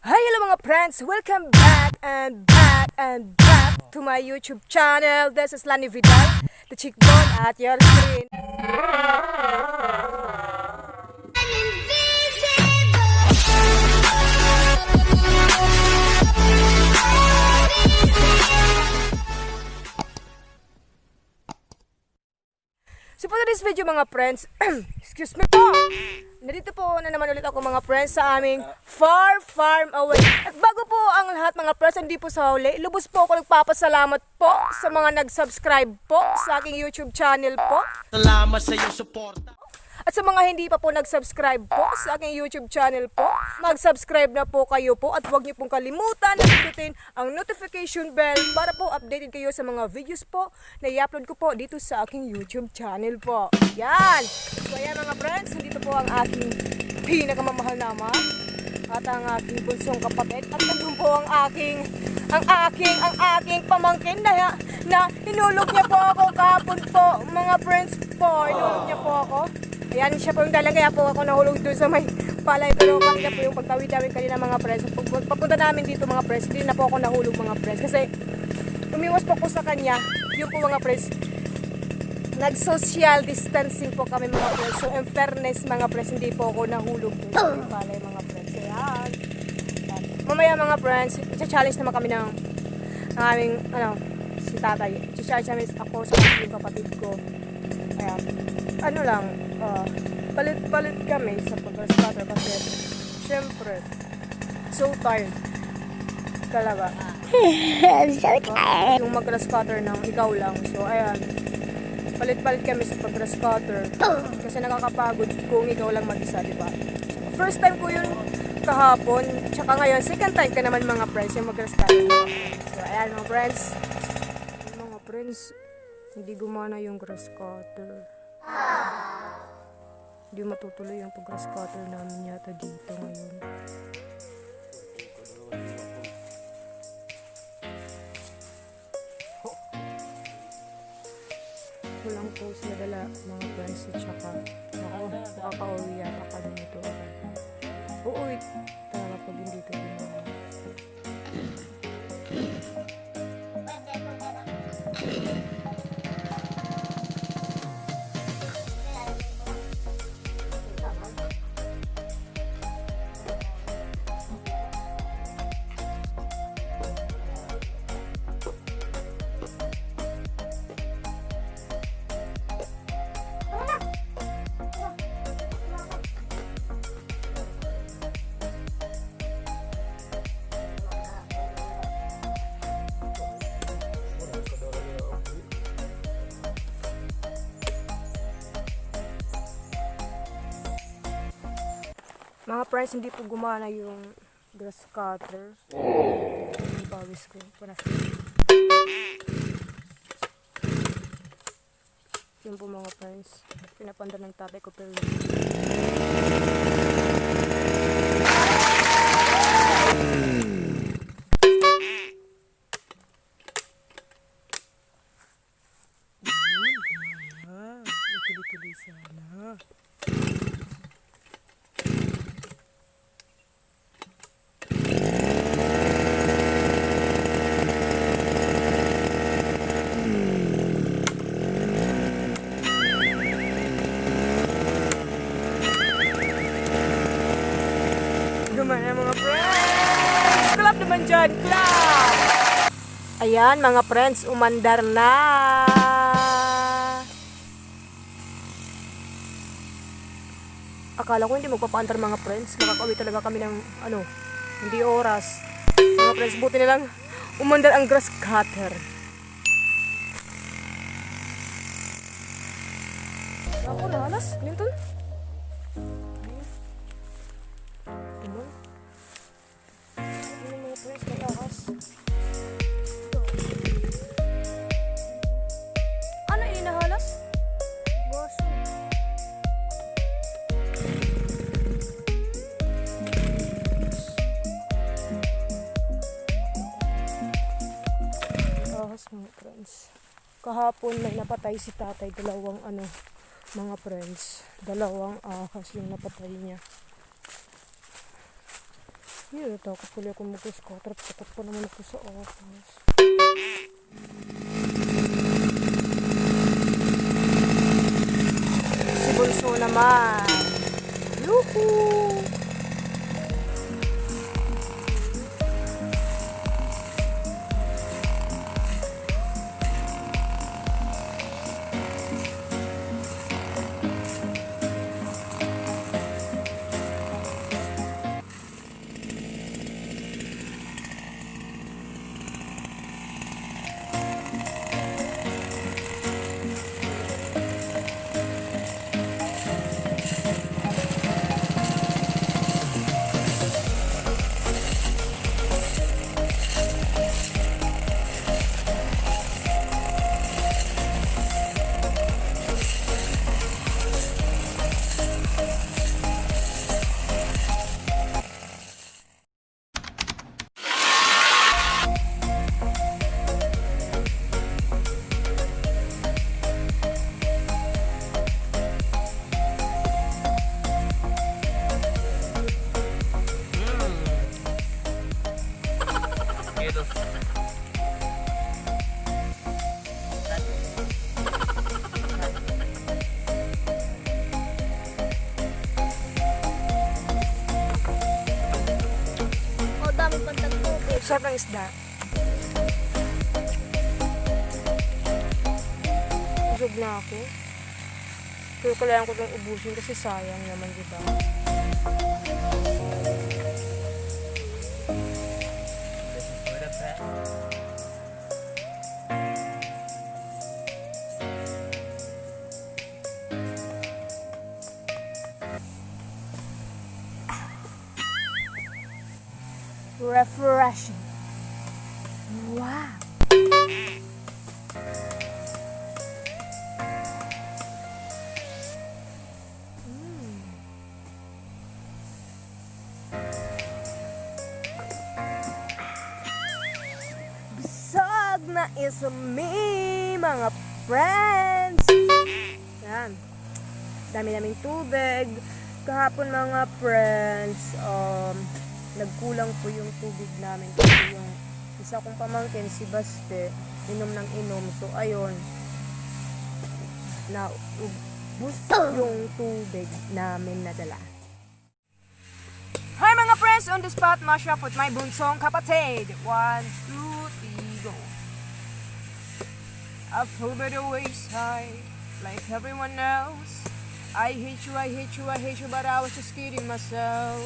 Hi, hello mga friends! Welcome back to my YouTube channel. This is Lanie Vidal, the chick bone at your screen. So for today's video mga friends, excuse me po, narito po na naman ulit ako mga friends sa aming farm away. At bago po ang lahat mga friends, hindi po sa huli, lubos po ako nagpapasalamat po sa mga nag-subscribe po sa aking YouTube channel po. Salamat sa iyong suporta. At sa mga hindi pa po nag-subscribe po sa aking YouTube channel po, mag-subscribe na po kayo po at huwag niyo pong kalimutan na pindutin ang notification bell para po updated kayo sa mga videos po na i-upload ko po dito sa aking YouTube channel po. Yan! So ayan mga friends, dito po ang aking pinakamamahal na ama at ang aking bunsong kapatid at nandun po ang aking pamangkin na hinulog niya po ako kahapon po mga friends po, hinulog niya po ako. Ayan siya po yung dalang, kaya po ako nahulog doon sa may palay. Pero kanina po yung pagtawid namin kanina mga friends. Papunta namin dito mga friends, hindi na po ako nahulog mga friends. Kasi umiwas po ko sa kanya. Yung po mga friends, nag-social distancing po kami mga friends. So in fairness mga friends, hindi po ako nahulog doon sa may palay mga friends. Ayan. Mamaya mga friends, i-challenge naman kami ng aming, si tatay. I-challenge namin ako sa yung kapatid ko. Ayan. Ano lang, palit-palit kami sa pag-grass-cutter kasi syempre so tired talaga. I'm so tired. Yung mag-grass-cutter ng ikaw lang. So ayan, palit-palit kami sa pag-grass-cutter kasi nakakapagod kung ikaw lang mag-isa, diba? First time ko yun kahapon, tsaka ngayon second time ka naman mga friends yung mag-grass-cutter. So ayan mga friends, hindi gumana yung grass-cutter. Hindi matutuloy yung pag-grass cutter namin yata dito ngayon. Walang post na dala mga friends at saka makaka-uwi yata kami nito. Uuwi talaga pag hindi ito ginawa. Mga friends, hindi po gumana yung grass cutter. Yung pawis ko. Yun po mga friends. Pinapanda ng tatay ko pero tuloy-tuloy sana. Gumana mga friends! Clap naman dyan! Clap! Ayan mga friends, umandar na! Akala ko hindi magpapaandar mga friends. Makakauwi talaga kami ng hindi oras. Mga friends, buti na lang umandar ang grass cutter. Ako na alas, Clinton. Mga friends, nalakas. Ano inahalas? Baso. Mga friends, kahapon may napatay si tatay, dalawang mga friends, dalawang ahas yung napatay niya. Yun, takot pala ako mag-scatter. Takot pa naman ako sa office. Si Bunso naman. Yuhuu! O, dami pang tagtubig. Sarap ng isda. Busog na ako. Pero kailangan ko itong ubusin kasi sayang naman, diba? Refreshing. Wow. Busog na isa me, mga friends. Yan. Dami-daming tubig. Kahapon, mga friends, nagkulang po yung tubig namin kasi yung isa kong pamangkin, si Baste, inom ng inom. So, ayun, naubos yung tubig namin nadala. Hi mga friends! On the spot, mash up with my bunsong kapatid. 1, 2, 3, go! I feel by the wayside, like everyone else. I hate you, I hate you, I hate you, but I was just kidding myself.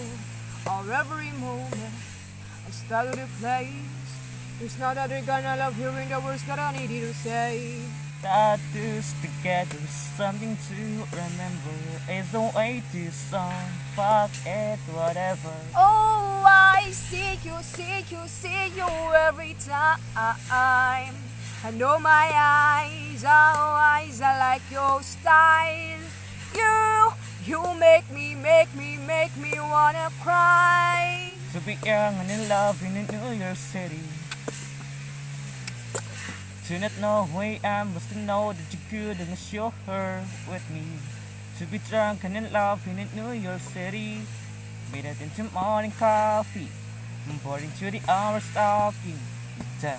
Or every moment I started a place. It's not that they're gonna love hearing the words that I need you to say. Tattoos together, something to remember. It's the way to song. Fuck it, whatever. Oh, I see you every time. I know my eyes are like your style. You make me wanna cry. To be young and in love in New York City. To not know who I am, but to know that you're good and show her with me. To be drunk and in love in New York City. Made it into morning coffee. Boarding to the hours talking. Damn,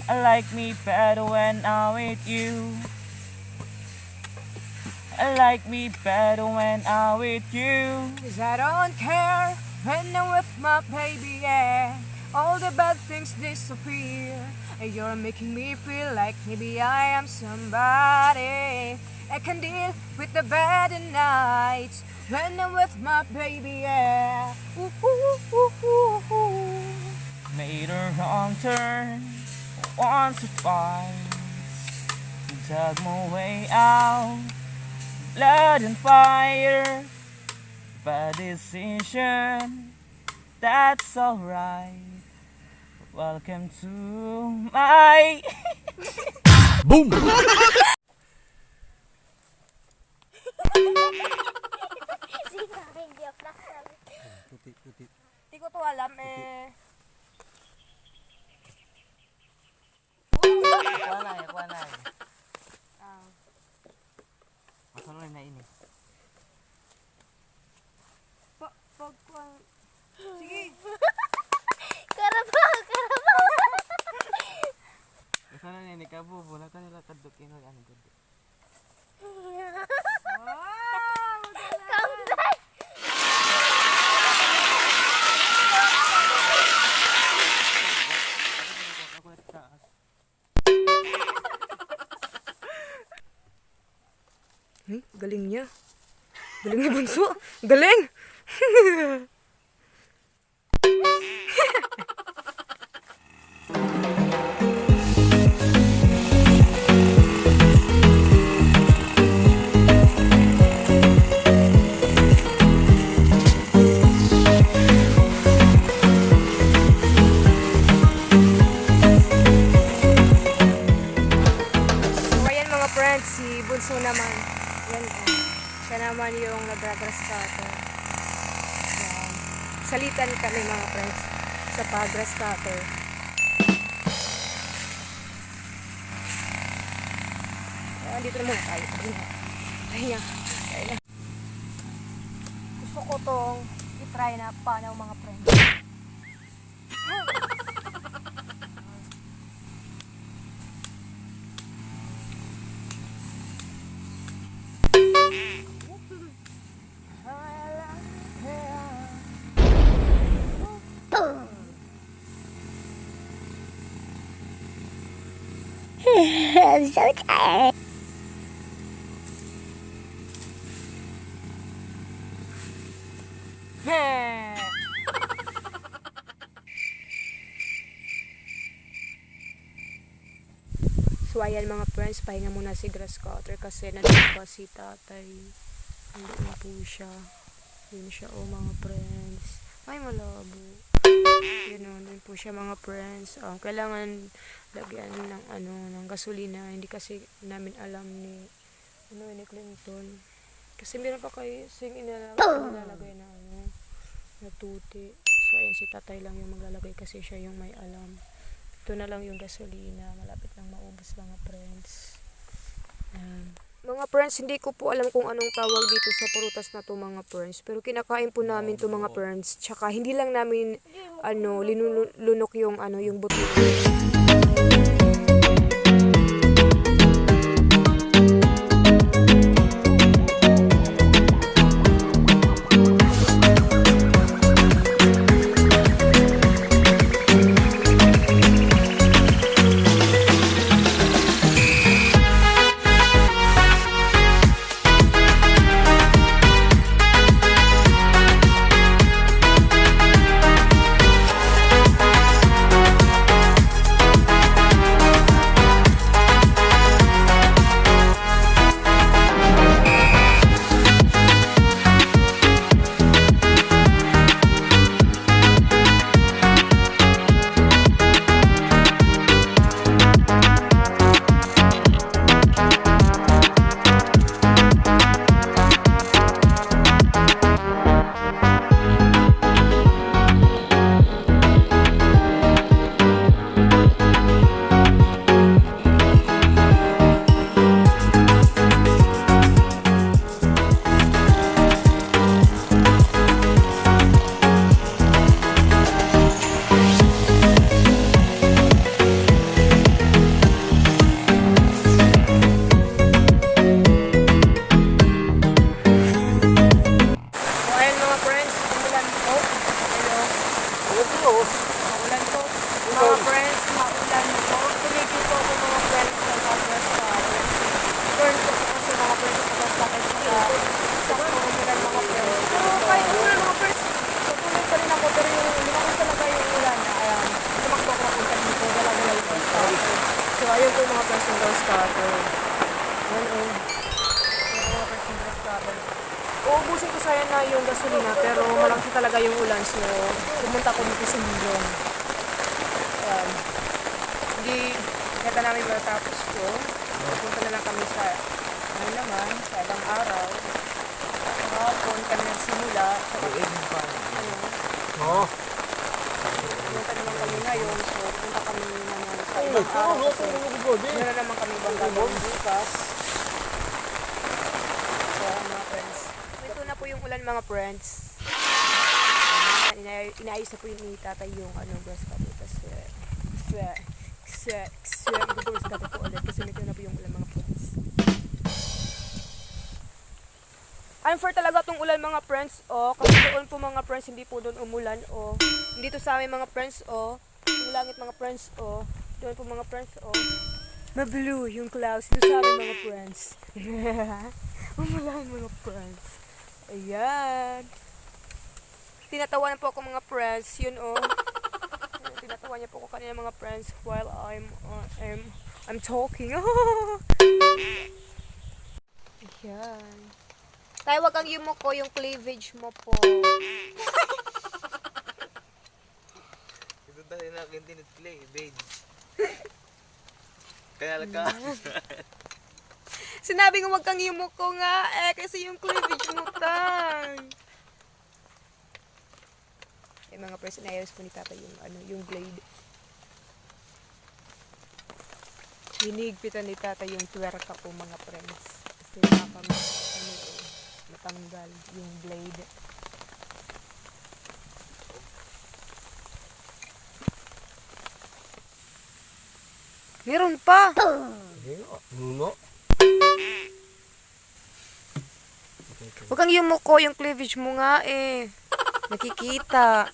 I like me better when I'm with you. I like me better when I'm with you. 'Cause I don't care when I'm with my baby, yeah. All the bad things disappear. And you're making me feel like maybe I am somebody. I can deal with the bad nights when I'm with my baby, yeah. Ooh, ooh, ooh, ooh, ooh. Made a wrong turn once or twice. Dug my way out, blood and fire. Bad decision, that's alright. Welcome to my Boom! Sino hindi ako nakasal? Hindi ko to alam eh. Kuha na. Ah. Masuloy na ini. Sige. Galing ni Bunso. Galing! Si Bunso naman, yan siya naman yung nag-grass cutter. Yan. Salitan kami mga friends sa pag-grass cutter. Dito na muna tayo. Kaya na. Gusto ko tong i-try na paano mga friends. I'm so tired. So ayan mga friends, pahinga muna si grass cutter kasi nandun pa si tatay. Nandun po siya. Yun siya mga friends. Ay malabo. Yun nandun po siya mga friends. Kailangan lagyan ng gasolina. Hindi kasi namin alam ni Clinton. Kasi meron pa kayo nilalagay na tuti. So ayan si tatay lang yung maglalagay kasi siya yung may alam. Ito na lang yung gasolina. Malapit lang maubos mga friends. Mga friends, hindi ko po alam kung anong tawag dito sa prutas na to mga friends. Pero kinakain po namin to mga friends. Tsaka hindi lang namin linulunok yung yung buto. Ayun po mga friends ng grass cutter. Yan mga friends ng grass cutter. Uubusin ko sana na yung gasolina pero malakas talaga yung ulan so pumunta ko dito sa Milong. Hindi kaya namin matapos ko. Pupunta na lang kami sa sa ibang araw. Kahapon kami nagsimula. Pumunta naman kami ngayon so pupunta kami naman sa ibang araw kasi meron naman kami ibang gagawin bukas. So mga friends, ito na po yung ulan mga friends. Inaayos na po yung ni tatay yung grass cutter kasi grass cutter po ulit kasi ito na po yung ulan mga friends. I'm for talaga tong ulan mga friends kasi doon po mga friends hindi po doon umulan dito sa amin mga friends yung langit mga friends doon po mga friends ma-blue yung clouds dito sa amin mga friends. Umulan mga friends. Ayan. Tinatawanan po ako mga friends. Yun oh. Tinatawa niya po ako kanina mga friends while I'm talking. Ayan. Tayo wag kang yumuko yung cleavage mo po. Ito tayo na akin din cleavage. Kaya laka. Sinabi ko wag kang yumuko nga kasi yung cleavage mo tang. Mga person ayos po ni tata yung blade. Hinigpitan ni tata yung tuwerka po mga friends. Kasi matanggal yung blade. Meron pa. Nuno. Huwag kang yumuko yung cleavage mo nga nakikita.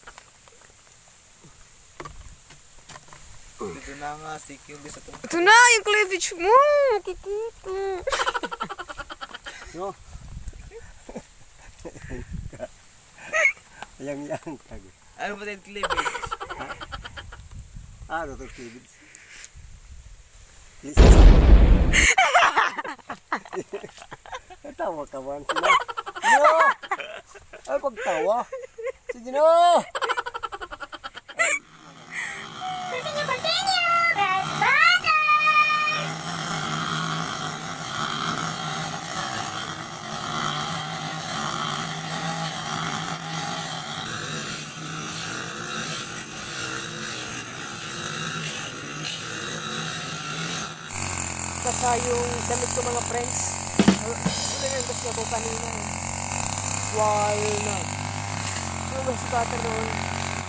Dito na nga, stick yung bisa itong... Ito na, yung cleavage mo. Nakikita. No. Yang kag. Ano ba tayo cleavage? Ano to cleavage? Lisa. Tawa ka man sila. No! Ay, pagtawa. Sige na! Press button! Saka yung damit ko mga friends. Pinandas na ko kanina Why not? Yung mas cutter doon.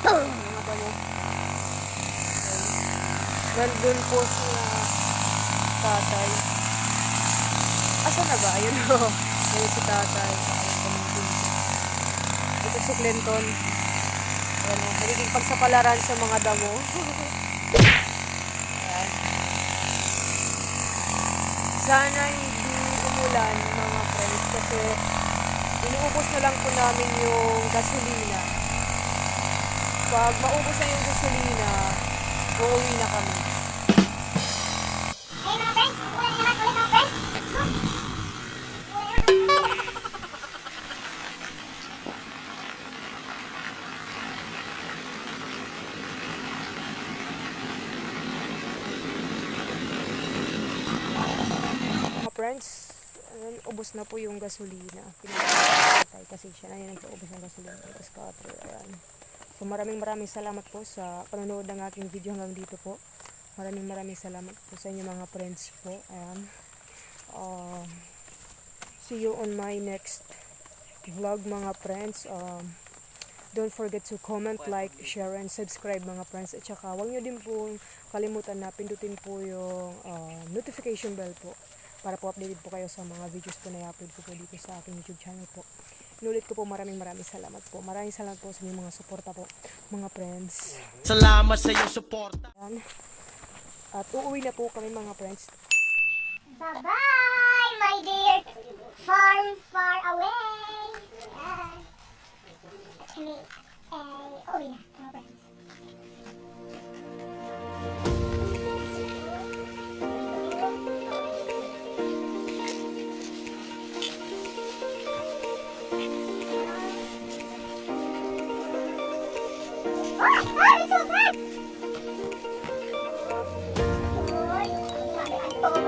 Mga damo. Nandun po siya tatay. Asa na ba? Ayun o. Ayun si tatay. Ito si Clinton. Ano, nagiging pagsapalaran sa mga damo. Ayan. Sana hindi umulan mga friends kasi inuubos na lang po namin yung gasolina. Pag maubos na yung gasolina, uuwi na kami. Hey mga friends, wala naman ulit mga friends. Mga friends, ubos na po yung gasolina. Pinatay kasi siya na yung nagpaubos ng gasolina. Tapos cutter, ayan. So maraming salamat po sa panonood ng aking video hanggang dito po. Maraming salamat po sa inyo mga friends po. Ayan. See you on my next vlog mga friends. Don't forget to comment, like, share, and subscribe mga friends. At saka huwag nyo din po kalimutan na pindutin po yung notification bell po para po updated po kayo sa mga videos po na i-upload ko po dito sa aking YouTube channel po. Inulit ko po maraming salamat po. Maraming salamat po sa inyong mga suporta po mga friends. Salamat sa iyong suporta. At uuwi na po kami mga friends. Bye-bye, my dear. Far, far away. Kami, uwi na, mga friends. Ay, it's so fast! Uy, sabi ang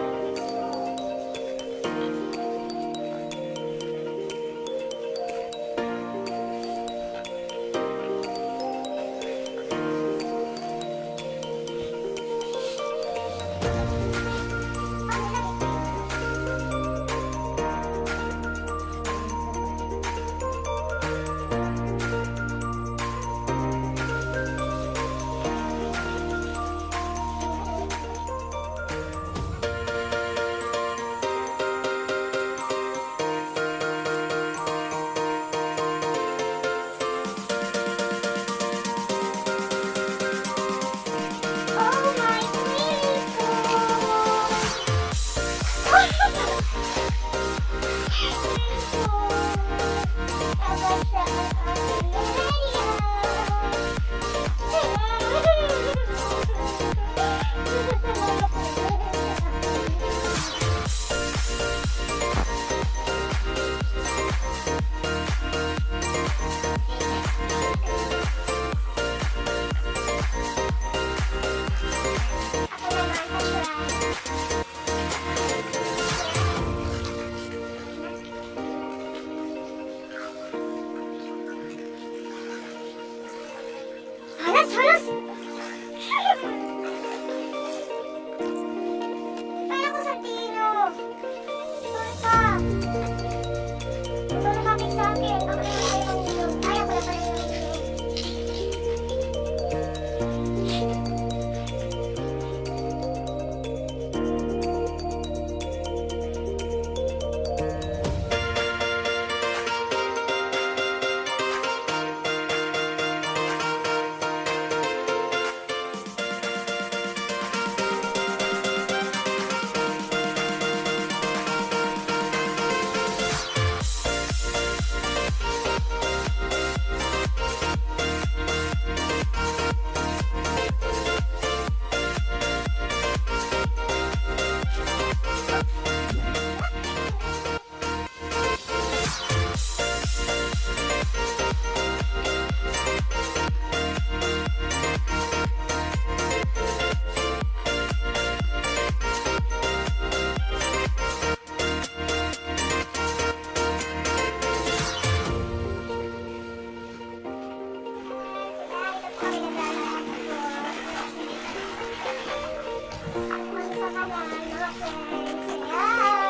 mga friends. Ayan.